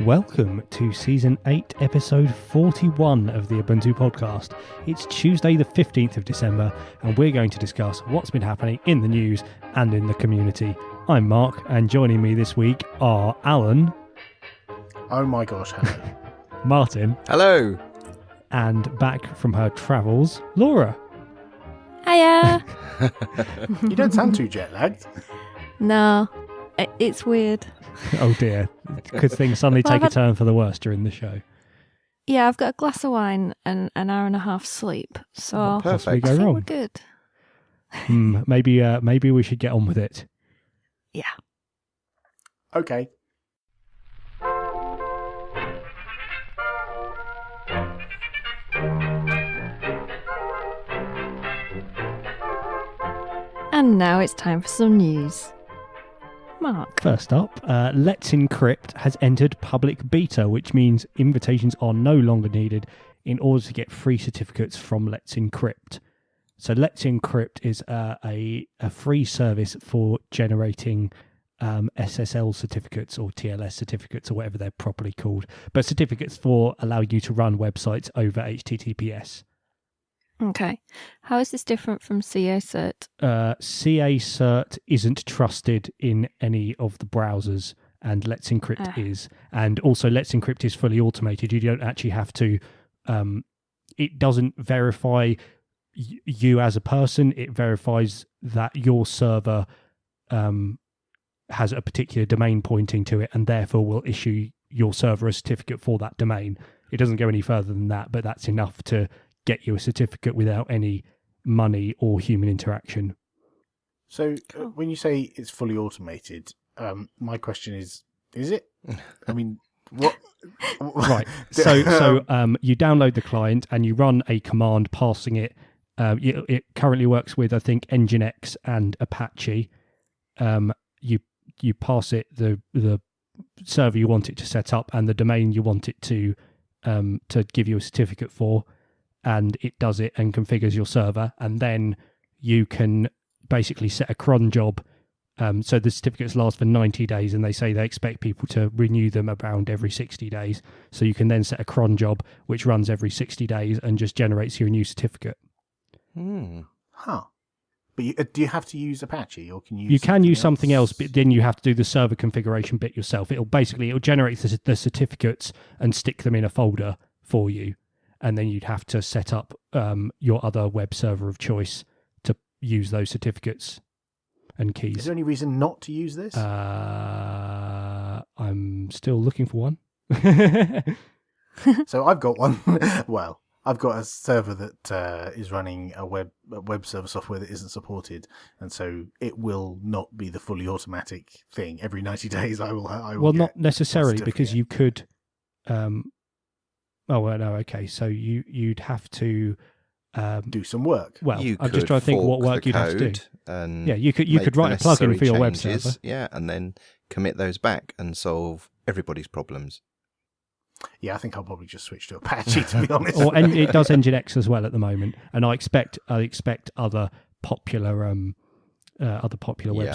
Welcome to Season 8, Episode 41 of the Ubuntu podcast. It's Tuesday the 15th of December, and we're going to discuss what's been happening in the news and in the community. I'm Mark, and joining me this week are Alan. Oh my gosh, hello. Martin. Hello. And back from her travels, Laura. Hiya. You don't sound too jet-lagged. No, it's weird. Oh dear, could things suddenly take a turn for the worse during the show? Yeah, I've got a glass of wine and an hour and a half sleep, so Perfect. I think we're good. Maybe we should get on with it. Yeah. Okay. And now it's time for some news. Mark. First up, Let's Encrypt has entered public beta, which means invitations are no longer needed in order to get free certificates from Let's Encrypt. So Let's Encrypt is a free service for generating SSL certificates or TLS certificates or whatever they're properly called, but certificates for allowing you to run websites over HTTPS. Okay. How is this different from CA Cert? CA Cert isn't trusted in any of the browsers, and Let's Encrypt is. And also, Let's Encrypt is fully automated. You don't actually have to... it doesn't verify you as a person. It verifies that your server has a particular domain pointing to it, and therefore will issue your server a certificate for that domain. It doesn't go any further than that, but that's enough to get you a certificate without any money or human interaction. So when you say it's fully automated, my question is it? I mean, what? Right. So you download the client and you run a command passing it. It currently works with, I think, Nginx and Apache. You pass it the server you want it to set up and the domain you want it to give you a certificate for. And it does it and configures your server, and then you can basically set a cron job. So the certificates last for 90 days, and they say they expect people to renew them around every 60 days. So you can then set a cron job which runs every 60 days and just generates you a new certificate. Huh. But do you have to use Apache, or can you? You can use something else, but then you have to do the server configuration bit yourself. It'll generate the certificates and stick them in a folder for you. And then you'd have to set up your other web server of choice to use those certificates and keys. Is there any reason not to use this? I'm still looking for one. So I've got one. Well, I've got a server that is running a web server software that isn't supported, and so it will not be the fully automatic thing. Every 90 days, I will. Well, not necessarily, because you could. Oh, well, no, okay. So you'd have to do some work. Well, I'm just trying to think what work you'd have to do. And you could write a plugin for your web server. Yeah, and then commit those back and solve everybody's problems. Yeah, I think I'll probably just switch to Apache, to be honest. And it does Nginx as well at the moment, and I expect other popular web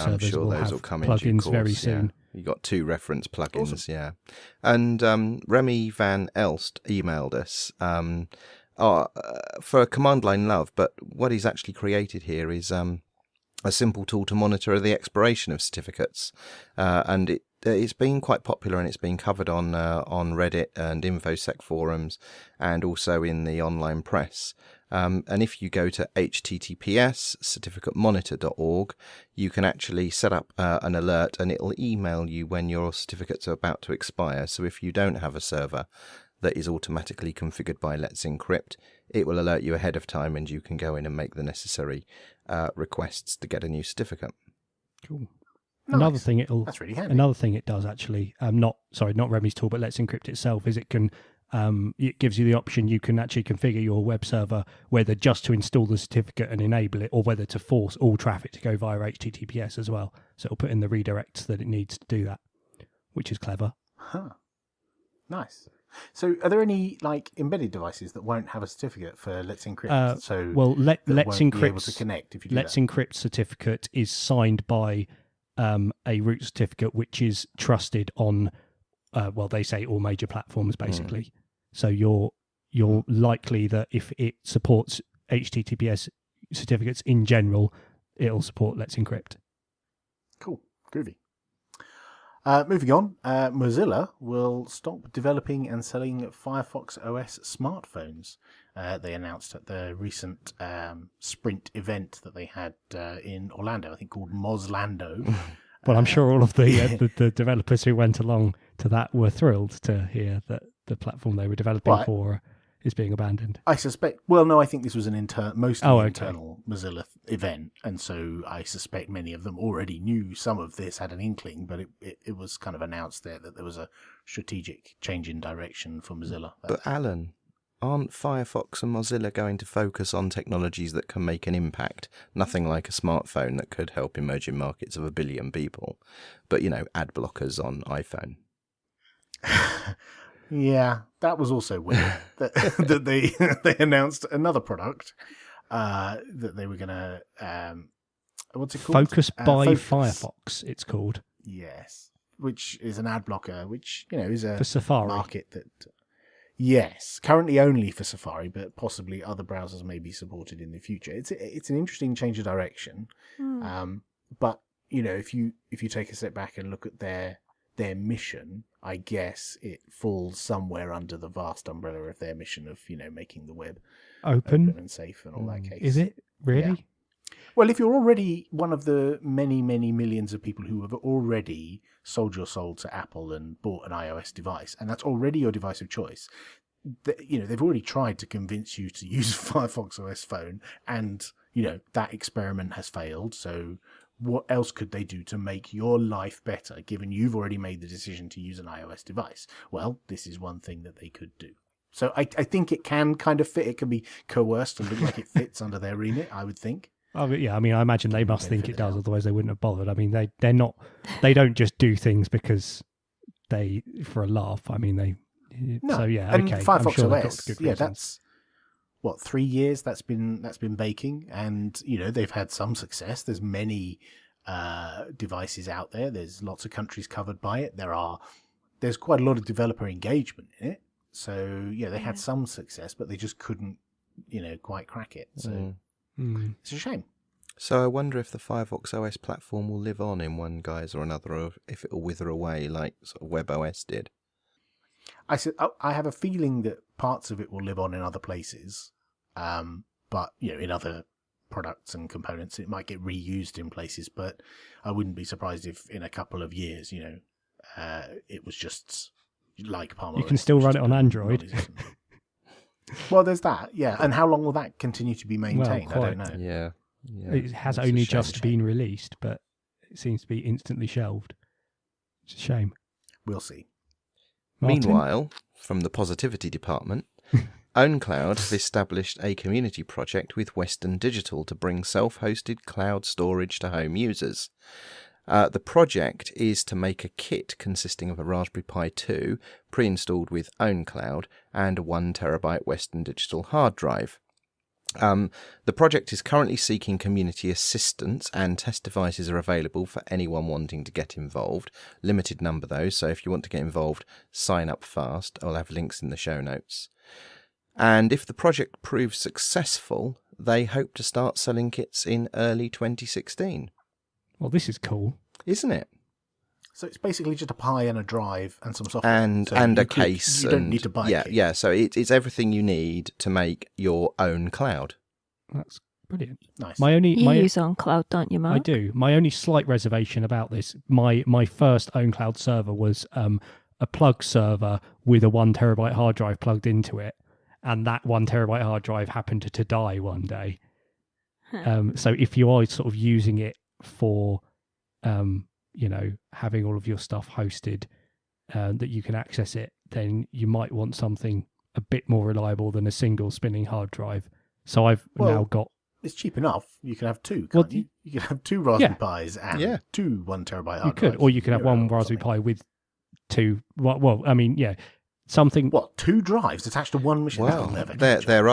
servers will have come plugins very soon. Yeah. You got 2 reference plugins, awesome. Yeah. And Remy Van Elst emailed us for command line love, but what he's actually created here is a simple tool to monitor the expiration of certificates, and it's been quite popular, and it's been covered on Reddit and InfoSec forums, and also in the online press. And if you go to https://certificate-monitor.org, you can actually set up an alert, and it'll email you when your certificates are about to expire. So if you don't have a server that is automatically configured by Let's Encrypt, it will alert you ahead of time, and you can go in and make the necessary requests to get a new certificate. Cool. Nice. That's really handy. Another thing it does actually, not Remy's tool, but Let's Encrypt itself, is it gives you the option. You can actually configure your web server whether just to install the certificate and enable it, or whether to force all traffic to go via HTTPS as well. So it'll put in the redirects that it needs to do that, which is clever. Huh. Nice. So are there any embedded devices that won't have a certificate for Let's Encrypt? Let's Encrypt, able to connect if you do Let's Encrypt certificate is signed by a root certificate which is trusted on they say all major platforms basically. So you're likely that if it supports HTTPS certificates in general, it'll support Let's Encrypt. Cool, groovy. Moving on, Mozilla will stop developing and selling Firefox OS smartphones. They announced at the recent Sprint event that they had in Orlando, I think called Mozlando. Well, I'm sure all of the developers who went along to that were thrilled to hear that the platform they were developing for is being abandoned. I suspect. Well, no, I think this was an internal Mozilla event, and so I suspect many of them already knew some of this, had an inkling, but it was kind of announced there that there was a strategic change in direction for Mozilla. But Alan, aren't Firefox and Mozilla going to focus on technologies that can make an impact? Nothing like a smartphone that could help emerging markets of 1 billion people, but ad blockers on iPhone. Yeah, that was also weird that they announced another product that they were going to what's it called? Focus by Firefox, it's called. Yes, which is an ad blocker, which is a for Safari market that. Yes, currently only for Safari, but possibly other browsers may be supported in the future. It's an interesting change of direction, but if you take a step back and look at their mission, I guess it falls somewhere under the vast umbrella of their mission of making the web open and safe and all that case. Is it really? Yeah. Well, if you're already one of the many, many millions of people who have already sold your soul to Apple and bought an iOS device, and that's already your device of choice, they've already tried to convince you to use Firefox OS phone, and that experiment has failed. So what else could they do to make your life better, given you've already made the decision to use an iOS device? Well, this is one thing that they could do. So I think it can kind of fit. It can be coerced and look like it fits under their remit, I would think. Oh, yeah, I mean, I imagine they must think it does, otherwise they wouldn't have bothered. I mean, they don't just do things because for a laugh. I mean, no. So yeah, and okay. Firefox sure OS, that's 3 years that's been baking, and they've had some success. There's many devices out there. There's lots of countries covered by it. There's quite a lot of developer engagement in it. So they had some success, but they just couldn't quite crack it. So it's a shame. So I wonder if the Firefox OS platform will live on in one guise or another, or if it will wither away like sort of WebOS did. I have a feeling that parts of it will live on in other places, but in other products and components it might get reused in places. But I wouldn't be surprised if in a couple of years, it was just like Palm OS. You can still run it on Android. Well, there's that, yeah. And how long will that continue to be maintained? Well, I don't know. Yeah. It has only just been released, but it seems to be instantly shelved. It's a shame. We'll see. Martin? Meanwhile, from the positivity department, OwnCloud have established a community project with Western Digital to bring self-hosted cloud storage to home users. The project is to make a kit consisting of a Raspberry Pi 2 pre-installed with OwnCloud and a 1 terabyte Western Digital hard drive. The project is currently seeking community assistance, and test devices are available for anyone wanting to get involved. Limited number though, so if you want to get involved, sign up fast. I'll have links in the show notes. And if the project proves successful, they hope to start selling kits in early 2016. Well, this is cool. Isn't it? So it's basically just a Pi and a drive and some software. And a case. You don't need to buy a kit. Yeah, so it's everything you need to make your own cloud. That's brilliant. Nice. You use OwnCloud, don't you, Mark? I do. My only slight reservation about this, my first OwnCloud server was a plug server with a 1 terabyte hard drive plugged into it, and that 1 terabyte hard drive happened to die one day. So if you are sort of using it for having all of your stuff hosted, that you can access it, then you might want something a bit more reliable than a single spinning hard drive. So I've now got... It's cheap enough. You can have two, can't you? You can have 2 Raspberry Pis and 2 1 terabyte hard drives. You could, or you could have one Raspberry Pi with 2... Well, I mean, something. What, 2 drives attached to one machine? Well, they're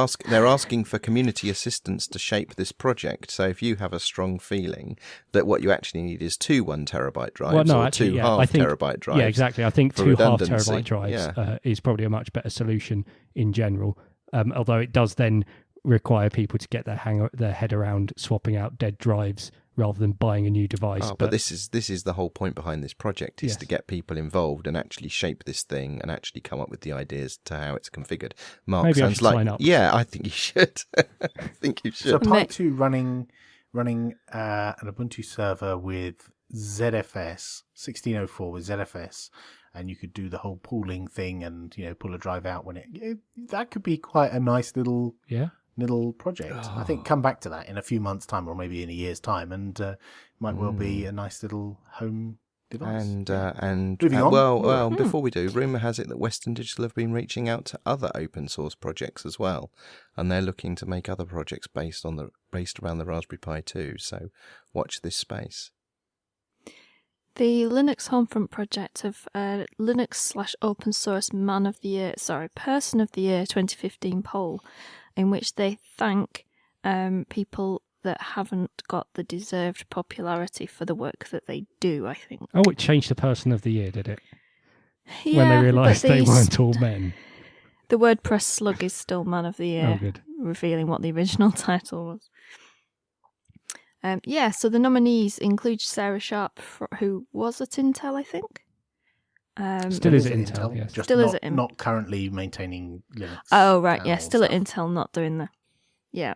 asking for community assistance to shape this project. So if you have a strong feeling that what you actually need is 2 1-terabyte drives or 2 half-terabyte drives. Yeah, exactly. I think 2 half-terabyte drives yeah. is probably a much better solution in general. Although it does then require people to get their head around swapping out dead drives rather than buying a new device. Oh, but this is the whole point behind this project, is to get people involved and actually shape this thing and actually come up with the ideas to how it's configured. Mark, maybe sounds I should like sign up. Yeah, I think you should. I think you should. So Pi 2 running an Ubuntu server with ZFS 1604 with ZFS, and you could do the whole pooling thing and pull a drive out when that could be quite a nice little project. I think come back to that in a few months' time, or maybe in a year's time, and might well be a nice little home device. And moving on. Well, before we do, rumour has it that Western Digital have been reaching out to other open source projects as well, and they're looking to make other projects based around the Raspberry Pi 2. So watch this space. The Linux Homefront project of Linux/Open Source Person of the Year 2015 poll, in which they thank people that haven't got the deserved popularity for the work that they do, I think. Oh, it changed the Person of the Year, did it? Yeah, when they realised they weren't all men. The WordPress slug is still Man of the Year, revealing what the original title was. So the nominees include Sarah Sharp, who was at Intel, I think. Still is at Intel, yes. Just still not currently maintaining Linux. Oh, right, yeah, still at Intel, not doing the... Yeah.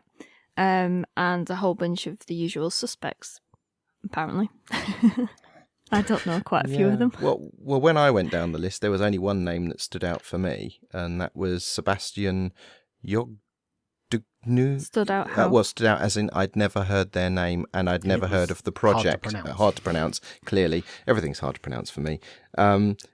And a whole bunch of the usual suspects, apparently. I don't know quite a few of them. Well, when I went down the list, there was only one name that stood out for me, and that was Sebastian Yogdugnu. Stood out how? Stood out as in I'd never heard their name, and I'd never heard of the project. Hard to pronounce, clearly. Everything's hard to pronounce for me.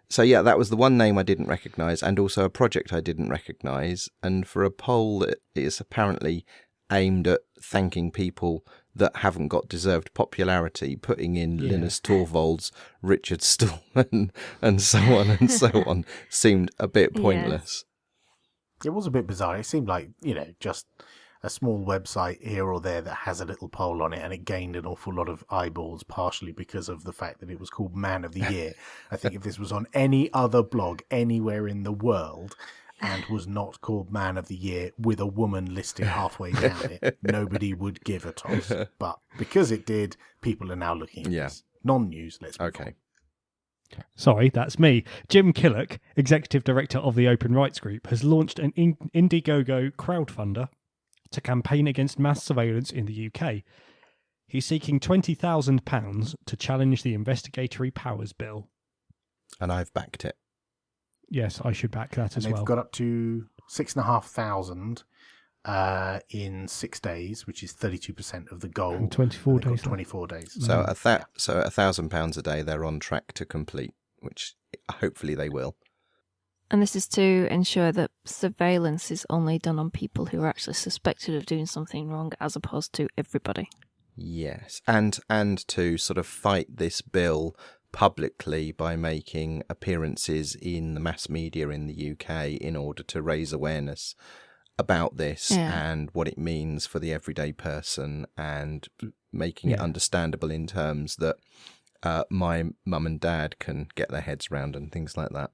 So yeah, that was the one name I didn't recognise, and also a project I didn't recognise. And for a poll that is apparently aimed at thanking people that haven't got deserved popularity, putting in Linus Torvalds, Richard Stallman, and so on, seemed a bit pointless. It was a bit bizarre. It seemed like, just a small website here or there that has a little poll on it, and it gained an awful lot of eyeballs, partially because of the fact that it was called Man of the Year. I think if this was on any other blog anywhere in the world and was not called Man of the Year with a woman listed halfway down it, nobody would give a toss. But because it did, people are now looking at this. Non-news, let's move on. Sorry, that's me. Jim Killock, Executive Director of the Open Rights Group, has launched an Indiegogo crowdfunder to campaign against mass surveillance in the UK. He's seeking £20,000 to challenge the Investigatory Powers Bill. And I've backed it. Yes, I should back that as well. They've got up to 6,500 in 6 days, which is 32% of the goal. And 24 days. 24 days. So £1,000 a day they're on track to complete, which hopefully they will. And this is to ensure that surveillance is only done on people who are actually suspected of doing something wrong, as opposed to everybody. Yes, and to sort of fight this bill publicly by making appearances in the mass media in the UK in order to raise awareness about this and what it means for the everyday person, and making it understandable in terms that my mum and dad can get their heads around and things like that.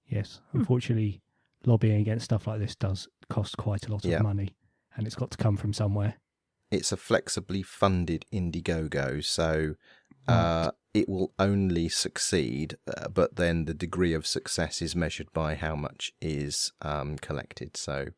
Yes, unfortunately, lobbying against stuff like this does cost quite a lot of money, and it's got to come from somewhere. It's a flexibly funded Indiegogo, so it will only succeed, but then the degree of success is measured by how much is collected. So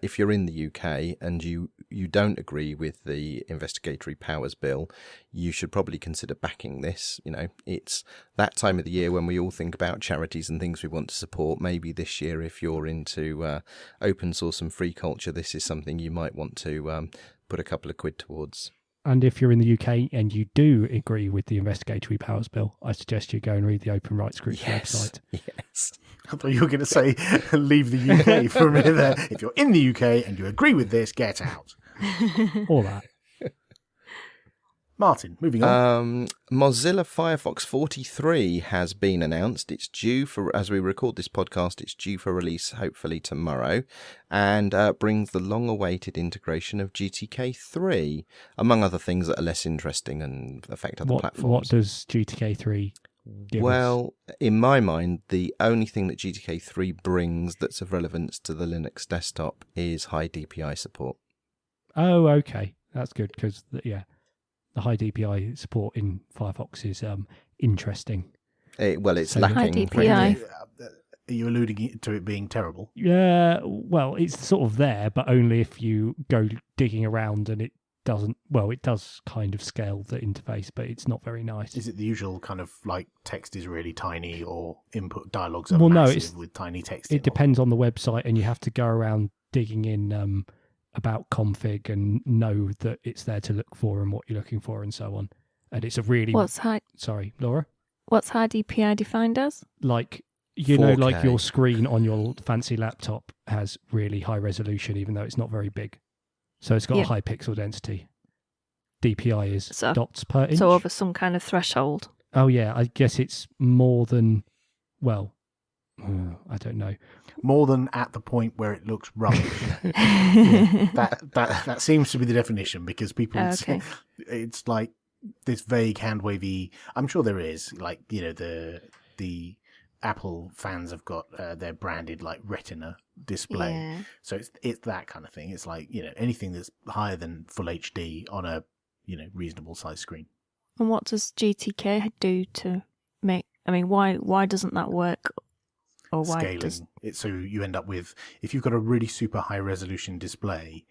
if you're in the UK and you don't agree with the Investigatory Powers Bill, you should probably consider backing this. It's that time of the year when we all think about charities and things we want to support. Maybe this year, if you're into open source and free culture, this is something you might want to put a couple of quid towards. And if you're in the UK and you do agree with the Investigatory Powers Bill, I suggest you go and read the Open Rights Group website. Yes. I thought you were going to say leave the UK for a minute there. If you're in the UK and you agree with this, get out. All that. Martin, moving on. Mozilla Firefox 43 has been announced. It's due for, as we record this podcast, it's due for release hopefully tomorrow, and brings the long-awaited integration of GTK3, among other things that are less interesting and affect other platforms. What does GTK3 give us? In my mind, the only thing that GTK3 brings that's of relevance to the Linux desktop is high DPI support. Oh, okay. That's good because, the high DPI support in Firefox is interesting. It's So lacking. High DPI. Are you alluding to it being terrible? Yeah, well, it's sort of there, but only if you go digging around and it doesn't. Well, it does kind of scale the interface, but it's not very nice. Is it the usual kind of like text is really tiny or input dialogues are massive with tiny text? It depends on the website, and you have to go around digging in about config and know that it's there to look for and what you're looking for and so on. And it's a really... Sorry, Laura? What's high DPI defined as? Like, 4K. like your screen on your fancy laptop has really high resolution, even though it's not very big. So it's got a high pixel density. DPI is dots per inch. So over some kind of threshold. Oh, yeah. I guess it's more than... Well, I don't know. More than at the point where it looks rubbish. That seems to be the definition, because people it's like this vague hand wavy. I'm sure there is, like, the Apple fans have got their branded like Retina display, so it's that kind of thing. It's like, anything that's higher than full HD on a reasonable size screen. And what does GTK do to make? I mean, why doesn't that work? Or why scaling it, so you end up with, if you've got a really super high resolution display,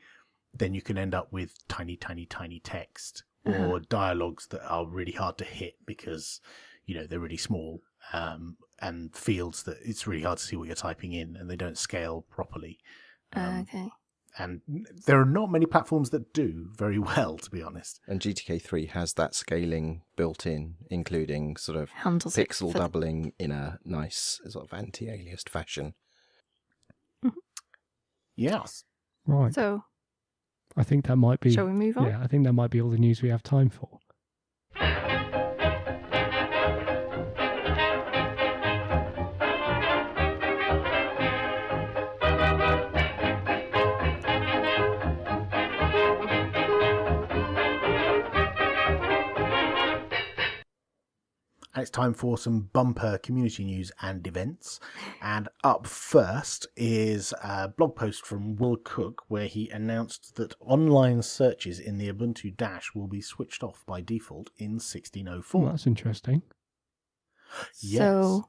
then you can end up with tiny text or dialogues that are really hard to hit because they're really small, and fields that it's really hard to see what you're typing in, and they don't scale properly. And there are not many platforms that do very well, to be honest. And GTK3 has that scaling built in, including sort of pixel doubling in a nice sort of anti-aliased fashion. Mm-hmm. Yes. Right. So, I think that might be... Shall we move on? Yeah, I think that might be all the news we have time for. It's time for some bumper community news and events. And up first is a blog post from Will Cook, where he announced that online searches in the Ubuntu Dash will be switched off by default in 1604. Well, that's interesting. Yes.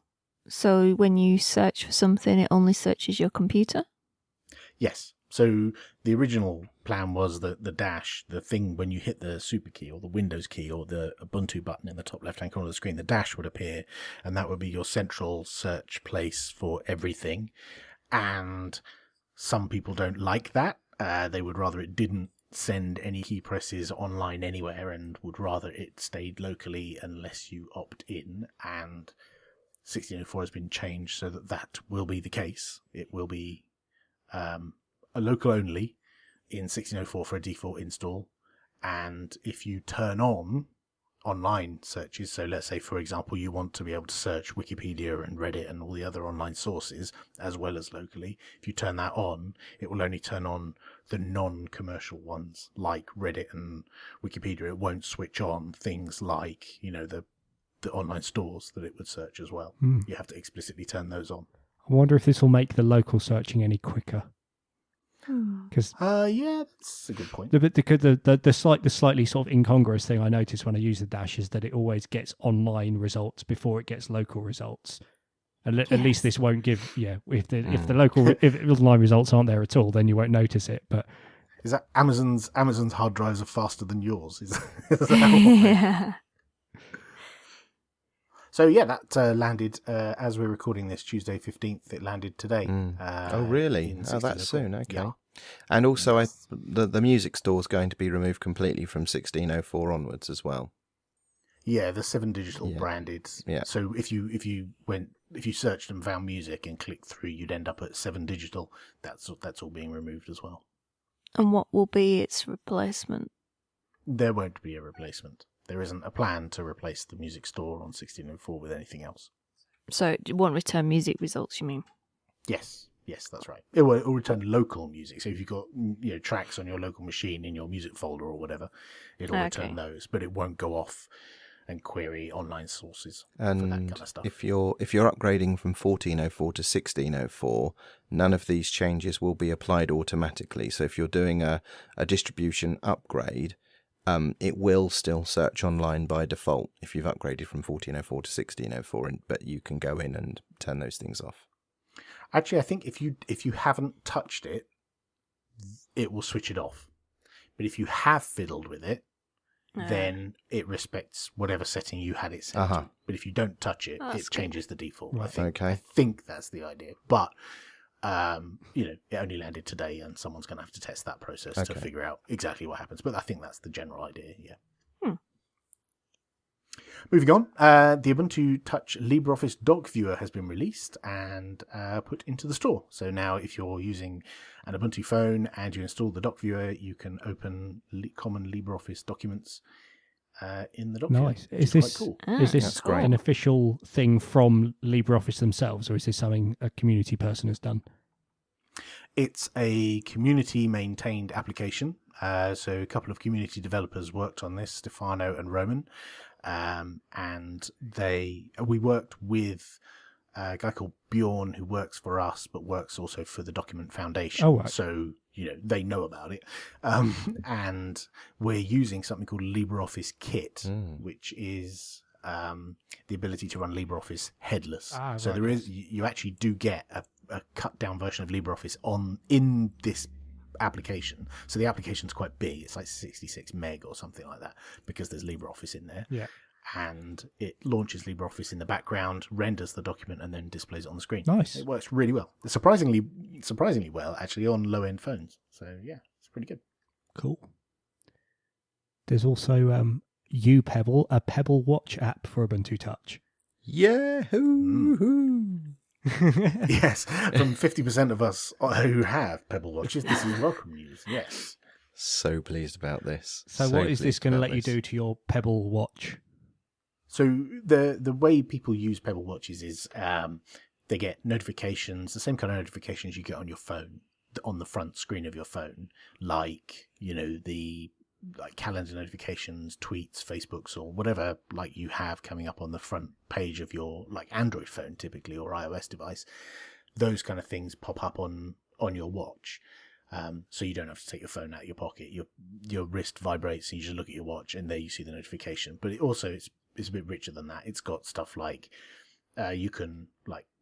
So when you search for something, it only searches your computer? Yes. So the original plan was that the dash, the thing when you hit the super key or the Windows key or the Ubuntu button in the top left-hand corner of the screen, the dash would appear, and that would be your central search place for everything. And some people don't like that. They would rather it didn't send any key presses online anywhere and would rather it stayed locally unless you opt in. And 1604 has been changed so that that will be the case. It will be a local only in 1604 for a default install. And if you turn on online searches, so let's say, for example, you want to be able to search Wikipedia and Reddit and all the other online sources as well as locally, if you turn that on, it will only turn on the non-commercial ones like Reddit and Wikipedia. It won't switch on things like, the online stores that it would search as well. You have to explicitly turn those on. I wonder if this will make the local searching any quicker. Because yeah, that's a good point. The slightly sort of incongruous thing I notice when I use the Dash is that it always gets online results before it gets local results. And at least this won't give if the local if online results aren't there at all, then you won't notice it. But is that Amazon's hard drives are faster than yours? Is that Yeah. So yeah, that landed as we're recording this, Tuesday 15th. It landed today. Oh really? Oh, that's soon. Okay. Yeah. And also, the music store is going to be removed completely from 1604 onwards as well. Yeah, the 7 Digital branded. Yeah. So if you searched and found music and clicked through, you'd end up at 7 Digital. That's all being removed as well. And what will be its replacement? there won't be a replacement. There isn't a plan to replace the music store on 1604 with anything else. So it won't return music results, you mean? Yes, that's right. It'll return local music. So if you've got tracks on your local machine in your music folder or whatever, it'll return those, but it won't go off and query online sources for that kind of stuff. If you're upgrading from 1404 to 1604, none of these changes will be applied automatically. So if you're doing a distribution upgrade, it will still search online by default if you've upgraded from 1404 to 1604, but you can go in and turn those things off. Actually, I think if you haven't touched it, it will switch it off. But if you have fiddled with it, then it respects whatever setting you had it set to. But if you don't touch it, it changes the default. Right. I think that's the idea. But it only landed today, and someone's going to have to test that process to figure out exactly what happens. But I think that's the general idea. Yeah. Moving on, the Ubuntu Touch LibreOffice Dock Viewer has been released and put into the store. So now if you're using an Ubuntu phone and you install the Dock Viewer, you can open common LibreOffice documents in the Dock Viewer. Nice. Is this an official thing from LibreOffice themselves, or is this something a community person has done? It's a community-maintained application. So a couple of community developers worked on this, Stefano and Roman. And we worked with a guy called Bjorn who works for us, but works also for the Document Foundation. Oh, right. So, they know about it. And we're using something called LibreOffice Kit, which is the ability to run LibreOffice headless. So you actually do get a cut down version of LibreOffice in this application. So the application's quite big. It's like 66 meg or something like that, because there's LibreOffice in there. Yeah. And it launches LibreOffice in the background, renders the document, and then displays it on the screen. Nice. It works really well. Surprisingly well, actually, on low-end phones. So yeah, it's pretty good. Cool. There's also UPebble, a Pebble Watch app for Ubuntu Touch. Yahoo! Yes, from 50% of us who have Pebble Watches, this is welcome news. Yes. So pleased about this. So what is this going to let you do to your Pebble Watch? So the way people use Pebble Watches is they get notifications, the same kind of notifications you get on your phone, on the front screen of your phone, like, the calendar notifications, tweets, Facebooks, or whatever you have coming up on the front page of your Android phone typically, or iOS device. Those kind of things pop up on your watch. So you don't have to take your phone out of your pocket. Your wrist vibrates and you just look at your watch and there you see the notification. But it also it's a bit richer than that. It's got stuff like you can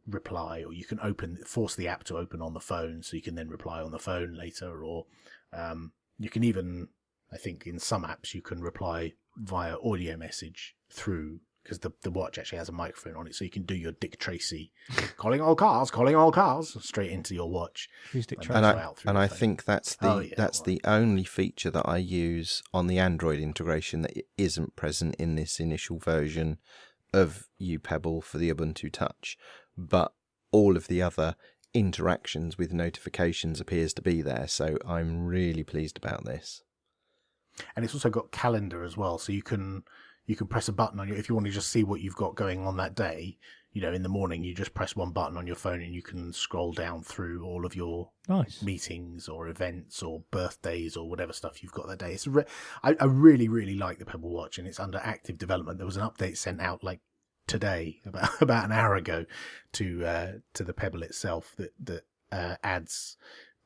reply, or you can force the app to open on the phone so you can then reply on the phone later, or you can even, I think in some apps you can reply via audio message through, because the watch actually has a microphone on it, so you can do your Dick Tracy calling all cars straight into your watch. And I think that's the only feature that I use on the Android integration that isn't present in this initial version of UPebble for the Ubuntu Touch, but all of the other interactions with notifications appears to be there, so I'm really pleased about this. And it's also got calendar as well, so you can press a button if you want to just see what you've got going on that day. In the morning, you just press one button on your phone and you can scroll down through all of your meetings or events or birthdays or whatever stuff you've got that day. I really, really like the Pebble Watch, and it's under active development. There was an update sent out today, about an hour ago, to the Pebble itself that adds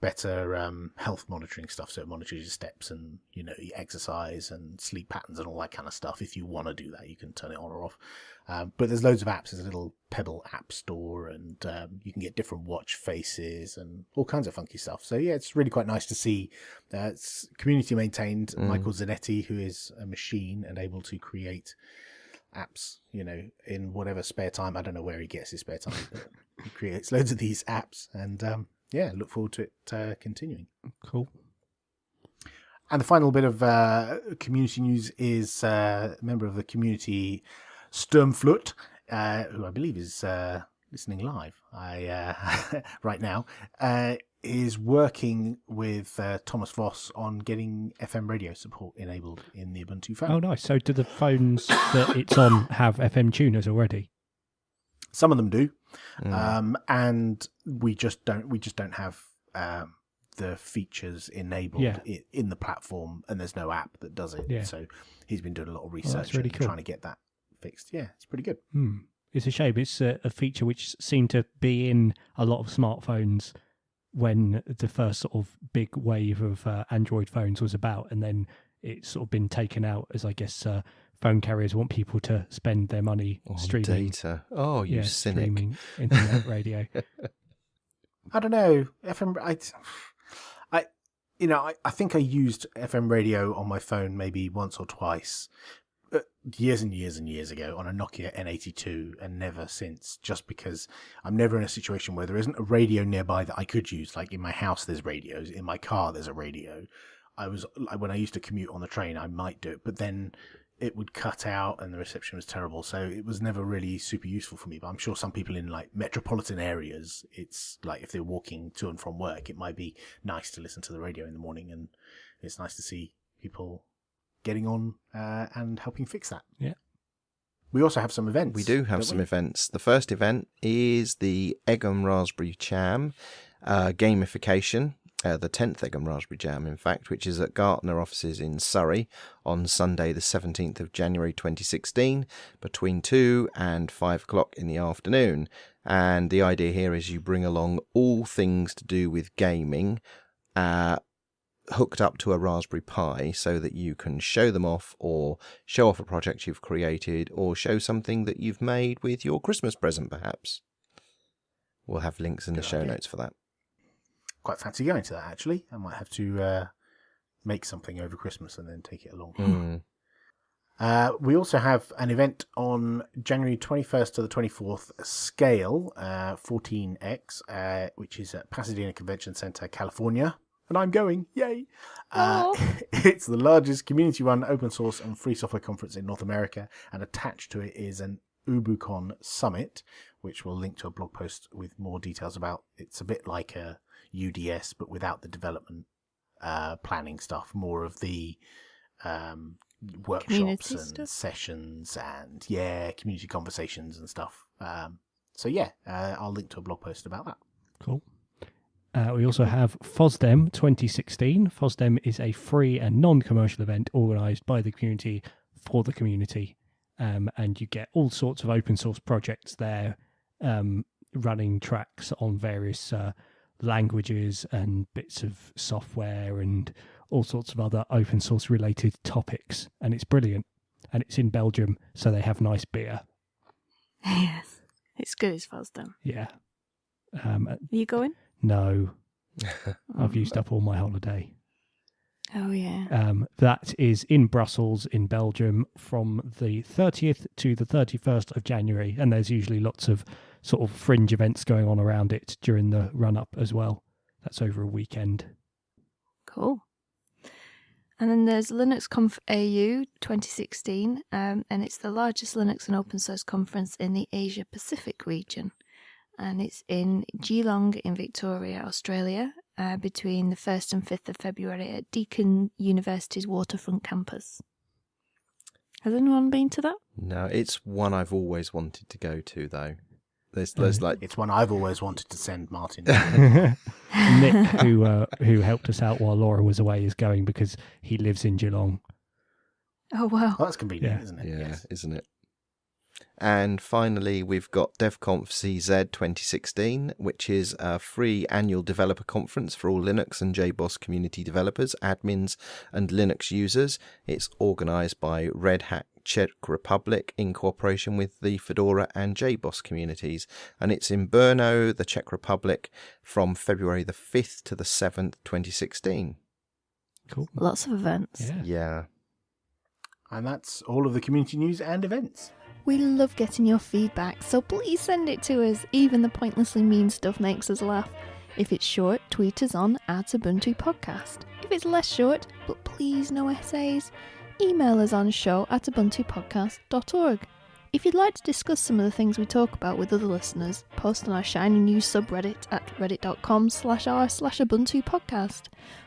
better health monitoring stuff, so it monitors your steps and your exercise and sleep patterns and all that kind of stuff. If you want to do that, you can turn it on or off. But there's loads of apps. There's a little Pebble app store, and you can get different watch faces and all kinds of funky stuff. So yeah, it's really quite nice to see. It's community maintained. Michael Zanetti, who is a machine and able to create apps, in whatever spare time. I don't know where he gets his spare time, but he creates loads of these apps, and look forward to it continuing. Cool. And the final bit of community news is a member of the community, Sturmflut, who I believe is listening live right now, is working with Thomas Voss on getting FM radio support enabled in the Ubuntu phone. Oh, nice. So do the phones that it's on have FM tuners already? Some of them do, and we just don't have the features enabled in the platform, and there's no app that does it. Yeah. So he's been doing a lot of research and trying to get that fixed. Yeah, it's pretty good. It's a shame. It's a feature which seemed to be in a lot of smartphones when the first sort of big wave of Android phones was about, and then it's sort of been taken out as, I guess, phone carriers want people to spend their money streaming data. Oh, you cynic! Streaming internet radio. I don't know. FM. I think I used FM radio on my phone maybe once or twice, years and years and years ago on a Nokia N82, and never since. Just because I'm never in a situation where there isn't a radio nearby that I could use. Like in my house, there's radios. In my car, there's a radio. When I used to commute on the train, I might do it, but then it would cut out and the reception was terrible, so it was never really super useful for me. But I'm sure some people in like metropolitan areas, it's like if they're walking to and from work, it might be nice to listen to the radio in the morning, and it's nice to see people getting on and helping fix that. Yeah. We also have some events. We do have some events. The first event is the Egham Raspberry Jam gamification. The 10th Egham Raspberry Jam, in fact, which is at Gartner offices in Surrey on Sunday the 17th of January 2016 between 2 and 5 o'clock in the afternoon. And the idea here is you bring along all things to do with gaming hooked up to a Raspberry Pi so that you can show them off, or show off a project you've created, or show something that you've made with your Christmas present, perhaps. We'll have links in the show notes for that. Quite fancy going to that, actually. I might have to make something over Christmas and then take it along. We also have an event on January 21st to the 24th, Scale 14X, which is at Pasadena Convention Center, California. And I'm going, yay! It's the largest community-run open source and free software conference in North America, and attached to it is an UbuCon Summit, which we'll link to a blog post with more details about. It's a bit like a UDS, but without the development planning stuff, more of the workshops and sessions and community conversations and stuff. I'll link to a blog post about that. Cool. We also have FOSDEM 2016. FOSDEM is a free and non-commercial event organised by the community for the community, and you get all sorts of open source projects there, running tracks on various languages and bits of software and all sorts of other open source related topics, and it's brilliant. And it's in Belgium, so they have nice beer. Yes, it's good as FOSDEM. Yeah. Are you going? No, I've used up all my holiday. Oh yeah. That is in Brussels in Belgium from the 30th to the 31st of January, and there's usually lots of sort of fringe events going on around it during the run-up as well. That's over a weekend. Cool. And then there's LinuxConf AU 2016, and it's the largest Linux and open source conference in the Asia Pacific region. And it's in Geelong in Victoria, Australia, between the 1st and 5th of February at Deakin University's Waterfront campus. Has anyone been to that? No, it's one I've always wanted to go to, though. There's like it's one I've always wanted to send Martin. Nick, who helped us out while Laura was away, is going because he lives in Geelong. Oh wow, well, that's convenient, isn't it? Yeah, yes. Isn't it? And finally, we've got DevConf CZ 2016, which is a free annual developer conference for all Linux and JBoss community developers, admins, and Linux users. It's organised by Red Hat Czech Republic in cooperation with the Fedora and JBoss communities. And it's in Brno, the Czech Republic, from February the 5th to the 7th, 2016. Cool. Lots of events. Yeah. And that's all of the community news and events. We love getting your feedback, so please send it to us. Even the pointlessly mean stuff makes us laugh. If it's short, tweet us on @Ubuntu Podcast. If it's less short, but please no essays, email us on show@ubuntupodcast.org. If you'd like to discuss some of the things we talk about with other listeners, post on our shiny new subreddit at reddit.com/r/Ubuntu podcast,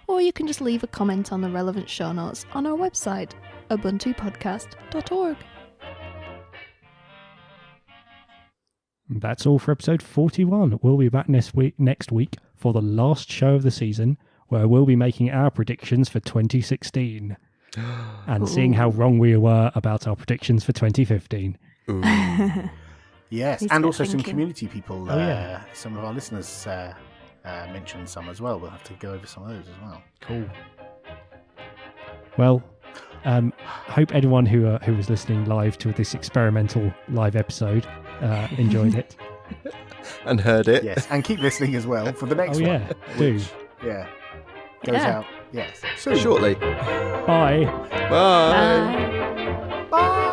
or you can just leave a comment on the relevant show notes on our website, ubuntupodcast.org. That's all for episode 41. We'll be back next week for the last show of the season, where we'll be making our predictions for 2016 and seeing how wrong we were about our predictions for 2015. Yes, He's and got also some thinking. community people. yeah. Some of our listeners mentioned some as well. We'll have to go over some of those as well. Cool. Well, hope anyone who was listening live to this experimental live episode enjoyed it. And heard it. Yes, and keep listening as well for the next Oh, one. yeah, do. which, yeah, goes Yeah. out. Yes, soon. Shortly. Bye. Bye. Bye.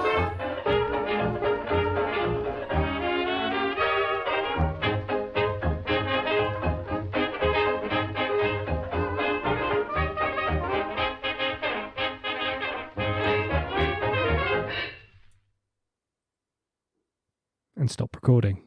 And stop recording.